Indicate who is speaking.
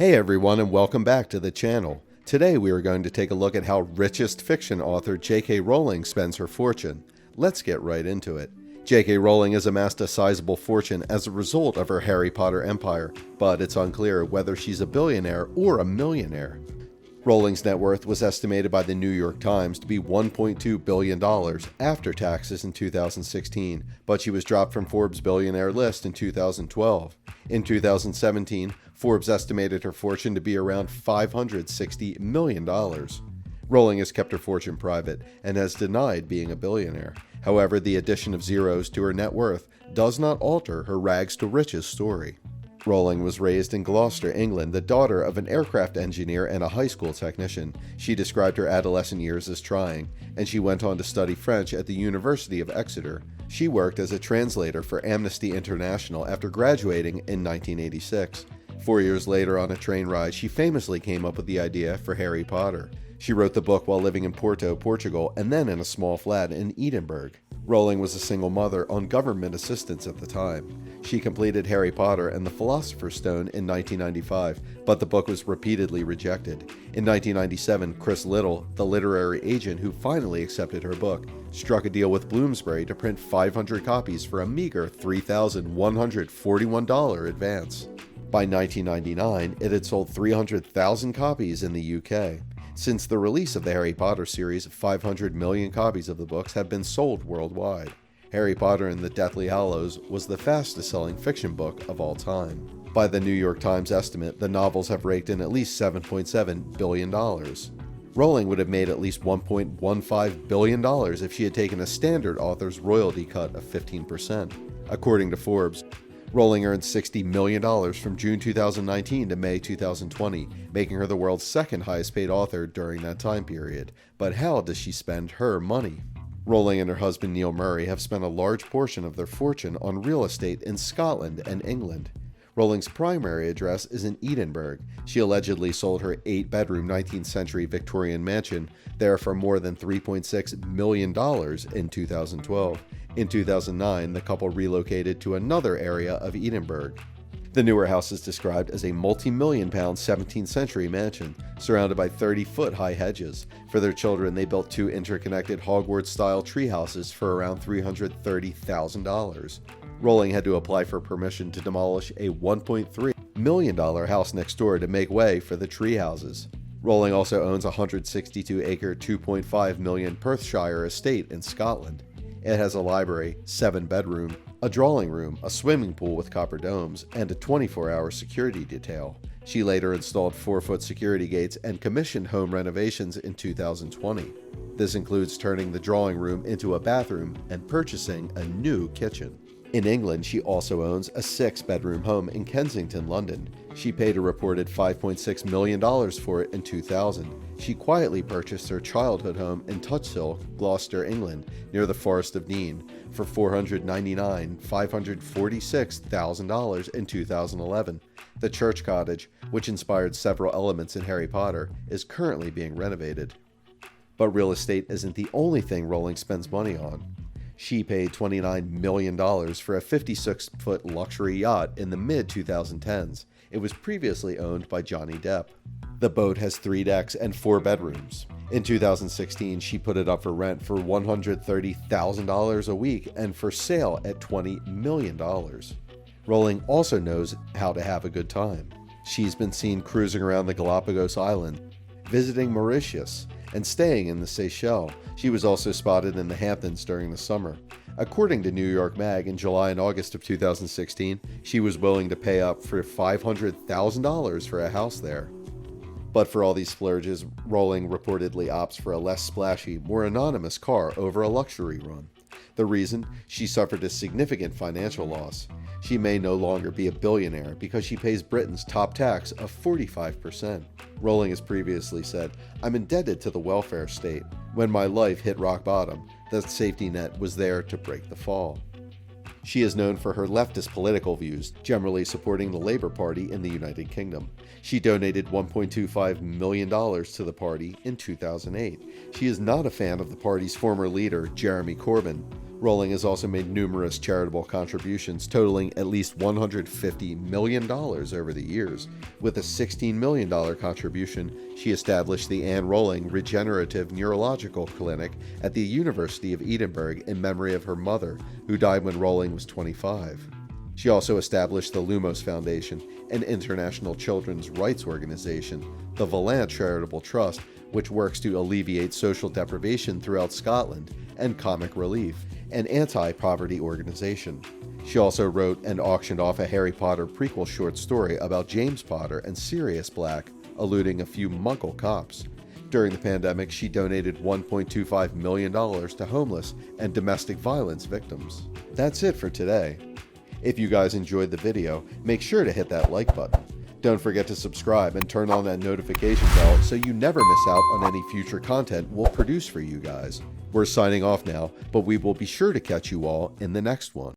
Speaker 1: Hey everyone, and welcome back to the channel. Today we are going to take a look at how richest fiction author J.K. Rowling spends her fortune. Let's get right into it. J.K. Rowling has amassed a sizable fortune as a result of her Harry Potter empire, but it's unclear whether she's a billionaire or a millionaire. Rowling's net worth was estimated by the New York Times to be $1.2 billion after taxes in 2016, but she was dropped from Forbes' billionaire list in 2012. In 2017, Forbes estimated her fortune to be around $560 million. Rowling has kept her fortune private and has denied being a billionaire. However, the addition of zeros to her net worth does not alter her rags to riches story. Rowling was raised in Gloucester, England, the daughter of an aircraft engineer and a high school technician. She described her adolescent years as trying, and she went on to study French at the University of Exeter. She worked as a translator for Amnesty International after graduating in 1986. 4 years later, on a train ride, she famously came up with the idea for Harry Potter. She wrote the book while living in Porto, Portugal, and then in a small flat in Edinburgh. Rowling was a single mother on government assistance at the time. She completed Harry Potter and the Philosopher's Stone in 1995, but the book was repeatedly rejected. In 1997, Chris Little, the literary agent who finally accepted her book, struck a deal with Bloomsbury to print 500 copies for a meager $3,141 advance. By 1999, it had sold 300,000 copies in the UK. Since the release of the Harry Potter series, 500 million copies of the books have been sold worldwide. Harry Potter and the Deathly Hallows was the fastest-selling fiction book of all time. By the New York Times estimate, the novels have raked in at least $7.7 billion. Rowling would have made at least $1.15 billion if she had taken a standard author's royalty cut of 15%. According to Forbes, Rowling earned $60 million from June 2019 to May 2020, making her the world's second highest paid author during that time period. But how does she spend her money? Rowling and her husband Neil Murray have spent a large portion of their fortune on real estate in Scotland and England. Rowling's primary address is in Edinburgh. She allegedly sold her 8-bedroom 19th century Victorian mansion there for more than $3.6 million in 2012. In 2009, the couple relocated to another area of Edinburgh. The newer house is described as a multi-million-pound 17th century mansion, surrounded by 30-foot high hedges. For their children, they built 2 interconnected Hogwarts-style tree houses for around $330,000. Rowling had to apply for permission to demolish a $1.3 million house next door to make way for the tree houses. Rowling also owns a 162-acre, $2.5 million Perthshire estate in Scotland. It has a library, 7-bedroom, a drawing room, a swimming pool with copper domes, and a 24-hour security detail. She later installed 4-foot security gates and commissioned home renovations in 2020. This includes turning the drawing room into a bathroom and purchasing a new kitchen. In England, she also owns a 6-bedroom home in Kensington, London. She paid a reported $5.6 million for it in 2000. She quietly purchased her childhood home in Tuthill, Gloucester, England, near the Forest of Dean, for $499,546,000 in 2011. The church cottage, which inspired several elements in Harry Potter, is currently being renovated. But real estate isn't the only thing Rowling spends money on. She paid $29 million for a 56-foot luxury yacht in the mid-2010s. It was previously owned by Johnny Depp. The boat has 3 decks and 4 bedrooms. In 2016, she put it up for rent for $130,000 a week and for sale at $20 million. Rowling also knows how to have a good time. She's been seen cruising around the Galapagos Island, visiting Mauritius, and staying in the Seychelles. She was also spotted in the Hamptons during the summer. According to New York Mag, in July and August of 2016, she was willing to pay up for $500,000 for a house there. But for all these splurges, Rowling reportedly opts for a less splashy, more anonymous car over a luxury run. The reason? She suffered a significant financial loss. She may no longer be a billionaire because she pays Britain's top tax of 45%. Rowling has previously said, "I'm indebted to the welfare state. When my life hit rock bottom, the safety net was there to break the fall." She is known for her leftist political views, generally supporting the Labour Party in the United Kingdom. She donated $1.25 million to the party in 2008. She is not a fan of the party's former leader, Jeremy Corbyn. Rowling has also made numerous charitable contributions totaling at least $150 million over the years. With a $16 million contribution, she established the Anne Rowling Regenerative Neurological Clinic at the University of Edinburgh in memory of her mother, who died when Rowling was 25. She also established the Lumos Foundation, an international children's rights organization, the Valant Charitable Trust, which works to alleviate social deprivation throughout Scotland, and Comic Relief, an anti-poverty organization. She also wrote and auctioned off a Harry Potter prequel short story about James Potter and Sirius Black, eluding a few Muggle cops. During the pandemic, she donated $1.25 million to homeless and domestic violence victims. That's it for today. If you guys enjoyed the video, make sure to hit that like button. Don't forget to subscribe and turn on that notification bell so you never miss out on any future content we'll produce for you guys. We're signing off now, but we will be sure to catch you all in the next one.